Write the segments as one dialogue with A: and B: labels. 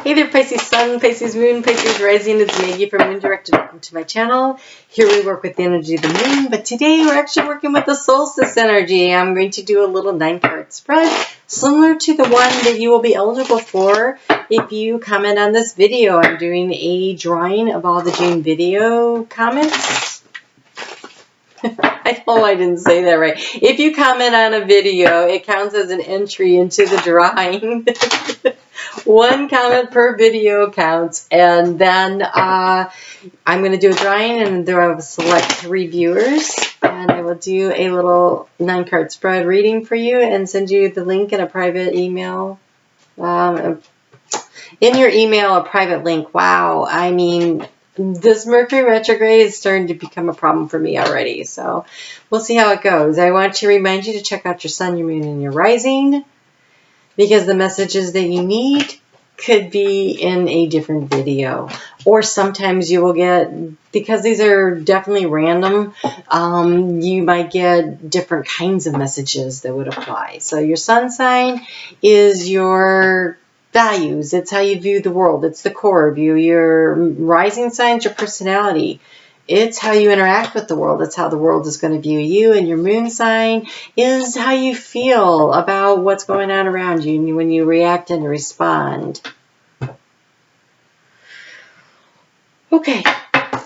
A: Hey there, Pisces Sun, Pisces Moon, Pisces Rising. It's Maggie from Moon Directed. Welcome to my channel. Here we work with the energy of the moon, but today we're actually working with the solstice energy. I'm going to do a little 9-card spread, similar to the one that you will be eligible for if you comment on this video. I'm doing a drawing of all the June video comments. I know I didn't say that right. If you comment on a video, it counts as an entry into the drawing. One comment per video counts, and then I'm going to do a drawing, and there I will select 3 viewers, and I will do a little 9-card spread reading for you and send you the link in a private email. In your email, a private link. Wow, I mean, this Mercury retrograde is starting to become a problem for me already, so we'll see how it goes. I want to remind you to check out your sun, your moon, and your rising, because the messages that you need could be in a different video. Or sometimes you will get, because these are definitely random, you might get different kinds of messages that would apply. So your sun sign is your values. It's how you view the world. It's the core of you. Your rising sign is your personality. It's how you interact with the world. It's how the world is going to view you. And your moon sign is how you feel about what's going on around you when you react and respond. Okay,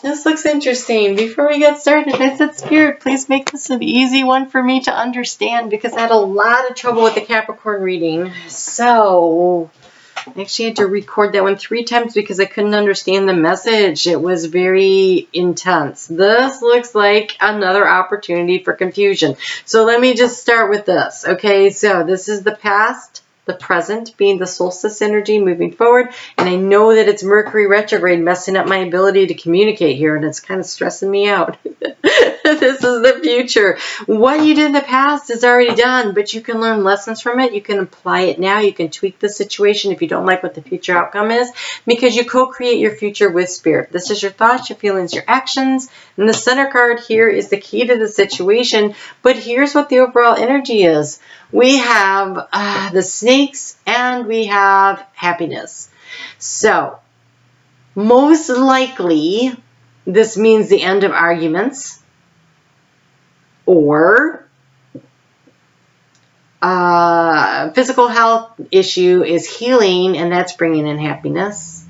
A: this looks interesting. Before we get started, I said, Spirit, please make this an easy one for me to understand, because I had a lot of trouble with the Capricorn reading. So I actually had to record that one 3 times because I couldn't understand the message. It was very intense. This looks like another opportunity for confusion. So let me just start with this. Okay, so this is the past, the present being the solstice energy moving forward. And I know that it's Mercury retrograde messing up my ability to communicate here, and it's kind of stressing me out. This is the future. What you did in the past is already done, but you can learn lessons from it. You can apply it now. You can tweak the situation if you don't like what the future outcome is, because you co-create your future with Spirit. This is your thoughts, your feelings, your actions. And the center card here is the key to the situation. But here's what the overall energy is. We have the snakes and we have happiness. So most likely this means the end of arguments, or physical health issue is healing, and that's bringing in happiness.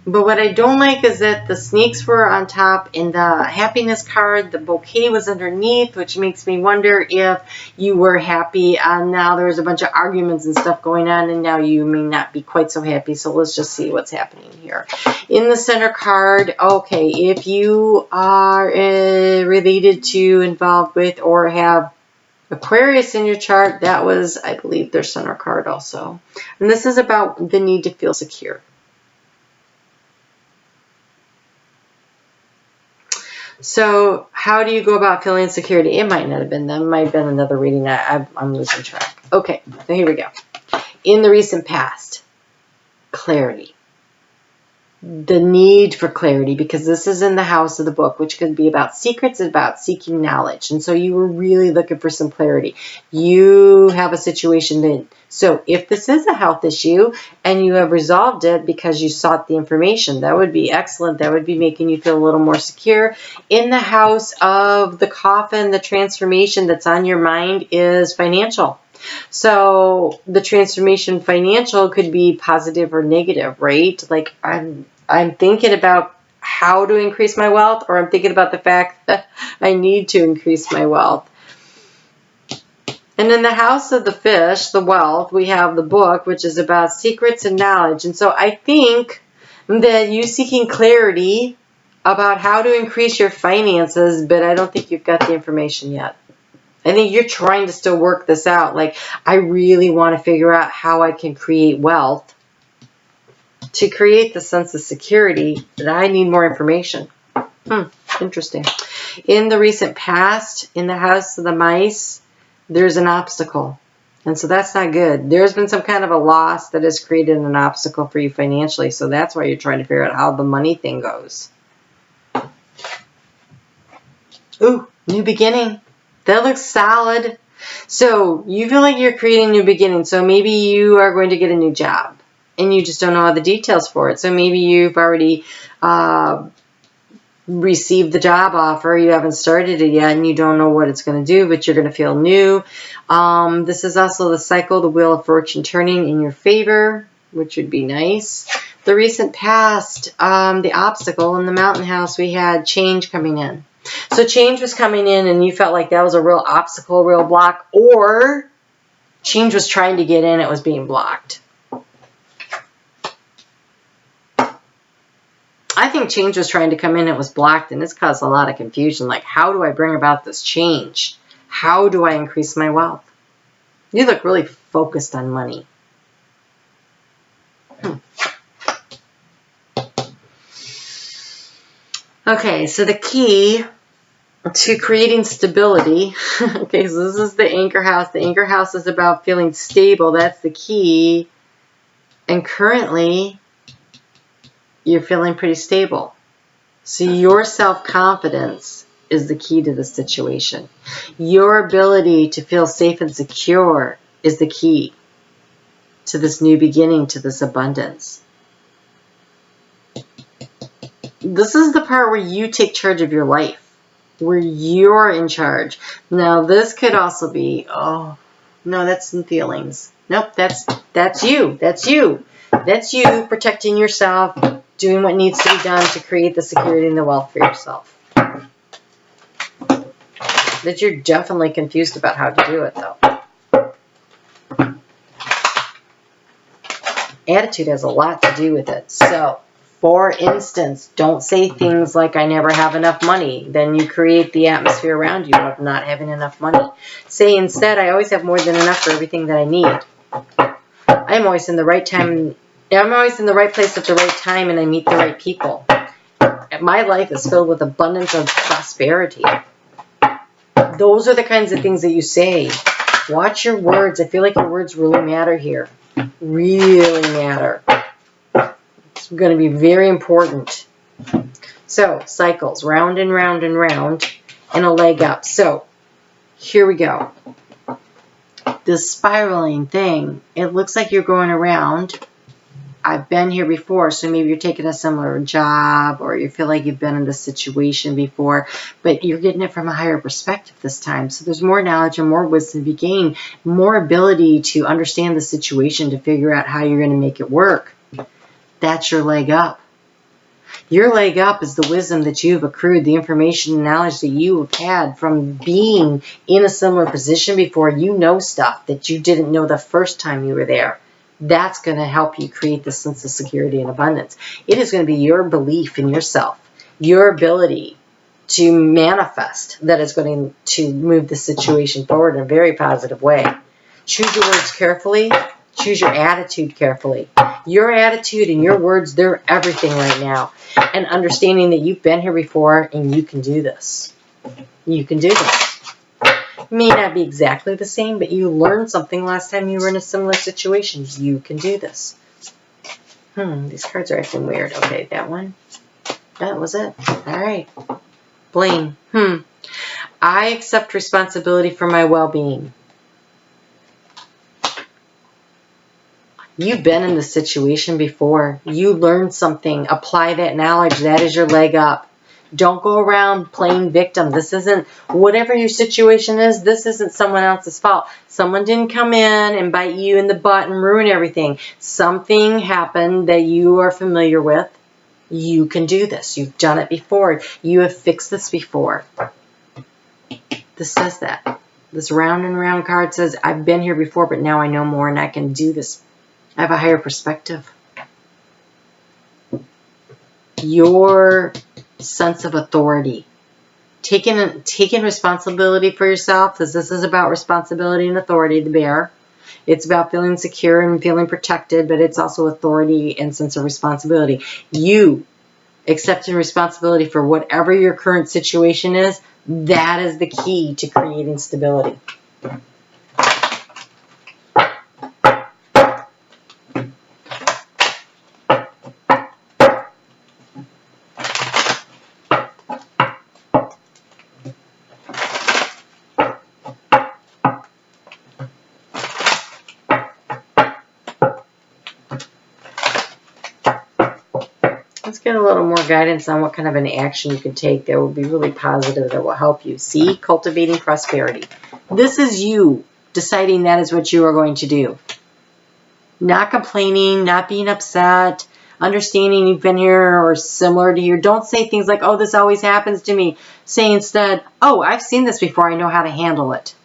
A: But what I don't like is that the snakes were on top and the happiness card, the bouquet was underneath, which makes me wonder if you were happy and now there's a bunch of arguments and stuff going on, and now you may not be quite so happy. So let's just see what's happening here. In the center card, okay, if you are related to, involved with, or have Aquarius in your chart, that was, I believe, their center card also. And this is about the need to feel secure. So how do you go about feeling security? It might not have been them. It might have been another reading. I'm losing track. Okay, so here we go. In the recent past, clarity. The need for clarity, because this is in the house of the book, which could be about secrets, about seeking knowledge. And so you were really looking for some clarity. You have a situation that, so if this is a health issue and you have resolved it because you sought the information, that would be excellent. That would be making you feel a little more secure. In the house of the coffin, the transformation that's on your mind is financial. So the transformation financial could be positive or negative, right? Like I'm thinking about how to increase my wealth, or I'm thinking about the fact that I need to increase my wealth. And in the house of the fish, the wealth, we have the book, which is about secrets and knowledge. And so I think that you seeking clarity about how to increase your finances, but I don't think you've got the information yet. I think you're trying to still work this out. Like, I really want to figure out how I can create wealth to create the sense of security, that I need more information. Interesting. In the recent past, in the house of the mice, there's an obstacle. And so that's not good. There's been some kind of a loss that has created an obstacle for you financially. So that's why you're trying to figure out how the money thing goes. Ooh, new beginning. That looks solid. So you feel like you're creating a new beginning. So maybe you are going to get a new job. and you just don't know all the details for it. So maybe you've already received the job offer, you haven't started it yet, and you don't know what it's going to do, but you're going to feel new. This is also the cycle, the wheel of fortune turning in your favor, which would be nice. The recent past, the obstacle in the mountain house, we had change coming in. So change was coming in and you felt like that was a real obstacle, real block, or change was trying to get in, it was being blocked. I think change was trying to come in, it was blocked, and it's caused a lot of confusion. Like, how do I bring about this change? How do I increase my wealth? You look really focused on money. Okay, so the key to creating stability, okay, so this is the anchor house. The anchor house is about feeling stable. That's the key. And currently, you're feeling pretty stable. So your self-confidence is the key to the situation. Your ability to feel safe and secure is the key to this new beginning, to this abundance. This is the part where you take charge of your life, where you're in charge. Now, this could also be, oh, no, that's some feelings. Nope, that's you. That's you. That's you protecting yourself, doing what needs to be done to create the security and the wealth for yourself. That you're definitely confused about how to do it, though. Attitude has a lot to do with it. So, for instance, don't say things like, I never have enough money. Then you create the atmosphere around you of not having enough money. Say instead, I always have more than enough for everything that I need. I'm always in the right time. I'm always in the right place at the right time, and I meet the right people. My life is filled with abundance of prosperity. Those are the kinds of things that you say. Watch your words. I feel like your words really matter here. Really matter. It's going to be very important. So, cycles, round and round and round, and a leg up. So, here we go. This spiraling thing, it looks like you're going around. I've been here before, so maybe you're taking a similar job, or you feel like you've been in this situation before, but you're getting it from a higher perspective this time. So there's more knowledge and more wisdom to be gained, more ability to understand the situation, to figure out how you're going to make it work. That's your leg up. Your leg up is the wisdom that you've accrued, the information and knowledge that you have had from being in a similar position before. You know stuff that you didn't know the first time you were there. That's going to help you create this sense of security and abundance. It is going to be your belief in yourself, your ability to manifest that is going to move the situation forward in a very positive way. Choose your words carefully. Choose your attitude carefully. Your attitude and your words, they're everything right now. And understanding that you've been here before and you can do this. You can do this. It may not be exactly the same, but you learned something last time you were in a similar situation. You can do this. These cards are acting weird. Okay, that one. That was it. All right. Blame. I accept responsibility for my well-being. You've been in this situation before. You learned something. Apply that knowledge. That is your leg up. Don't go around playing victim. This isn't, whatever your situation is, this isn't someone else's fault. Someone didn't come in and bite you in the butt and ruin everything. Something happened that you are familiar with. You can do this. You've done it before. You have fixed this before. This says that. This round and round card says, I've been here before, but now I know more and I can do this. I have a higher perspective. Your sense of authority. Taking responsibility for yourself, because this is about responsibility and authority, the bear. It's about feeling secure and feeling protected, but it's also authority and sense of responsibility. You accepting responsibility for whatever your current situation is, that is the key to creating stability. Let's get a little more guidance on what kind of an action you can take that will be really positive, that will help you. See, cultivating prosperity. This is you deciding that is what you are going to do. Not complaining, not being upset, understanding you've been here or similar to you. Don't say things like, oh, this always happens to me. Say instead, oh, I've seen this before. I know how to handle it.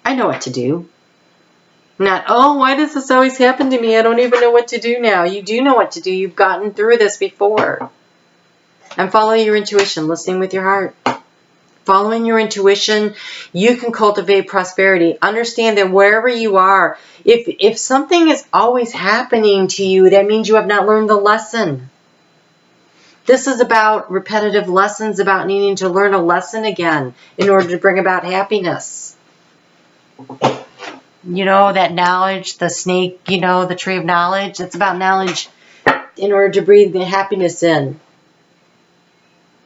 A: I know what to do. Not, oh, why does this always happen to me? I don't even know what to do now. You do know what to do. You've gotten through this before. And follow your intuition, listening with your heart. Following your intuition, you can cultivate prosperity. Understand that wherever you are, if something is always happening to you, that means you have not learned the lesson. This is about repetitive lessons, about needing to learn a lesson again in order to bring about happiness. You know, that knowledge, the snake, you know, the tree of knowledge. It's about knowledge in order to breathe the happiness in.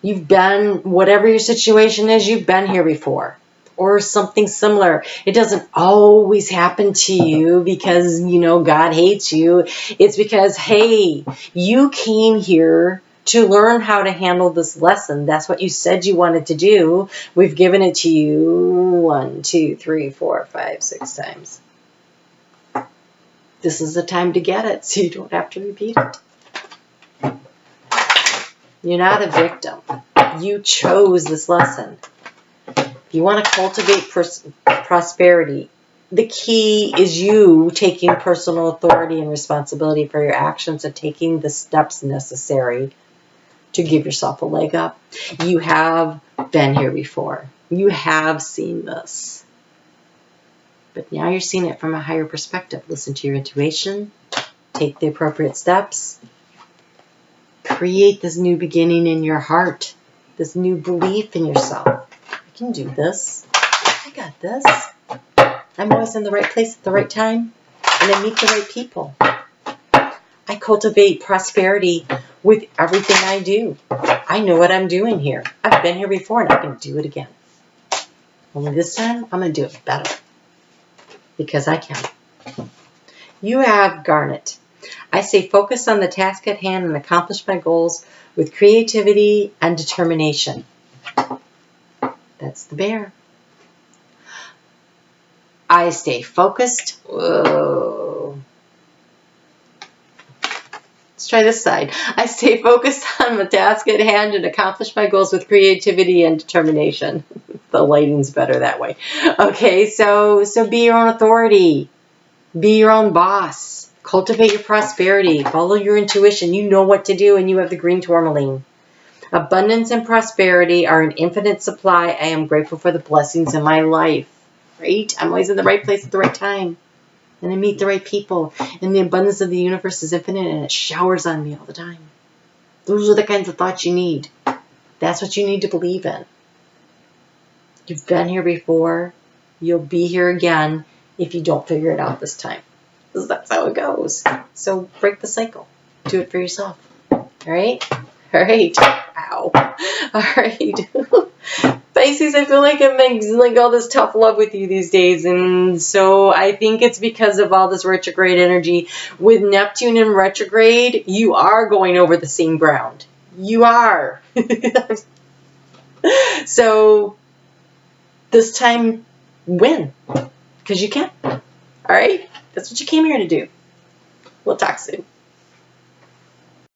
A: You've been, whatever your situation is, you've been here before. Or something similar. It doesn't always happen to you because, you know, God hates you. It's because, hey, you came here to learn how to handle this lesson. That's what you said you wanted to do. We've given it to you 1, 2, 3, 4, 5, 6 times. This is the time to get it so you don't have to repeat it. You're not a victim. You chose this lesson. If you want to cultivate prosperity, the key is you taking personal authority and responsibility for your actions and taking the steps necessary to give yourself a leg up. You have been here before. You have seen this. But now you're seeing it from a higher perspective. Listen to your intuition. Take the appropriate steps. Create this new beginning in your heart. This new belief in yourself. I can do this. I got this. I'm always in the right place at the right time. And I meet the right people. I cultivate prosperity with everything I do. I know what I'm doing here. I've been here before and I can do it again. Only this time, I'm going to do it better. Because I can. You have Garnet. I say focus on the task at hand and accomplish my goals with creativity and determination. That's the Bear. I stay focused. Whoa. Let's try this side. I stay focused on the task at hand and accomplish my goals with creativity and determination. The lighting's better that way. Okay, so be your own authority. Be your own boss. Cultivate your prosperity. Follow your intuition. You know what to do, and you have the green tourmaline. Abundance and prosperity are an infinite supply. I am grateful for the blessings in my life. Right? I'm always in the right place at the right time. And I meet the right people. And the abundance of the universe is infinite, and it showers on me all the time. Those are the kinds of thoughts you need. That's what you need to believe in. You've been here before. You'll be here again if you don't figure it out this time. Because that's how it goes. So break the cycle. Do it for yourself. All right? All right. Ow. All right. Pisces, I feel like I'm like all this tough love with you these days. And so I think it's because of all this retrograde energy. With Neptune in retrograde, you are going over the same ground. You are. So this time, win. Because you can. All right? That's what you came here to do. We'll talk soon.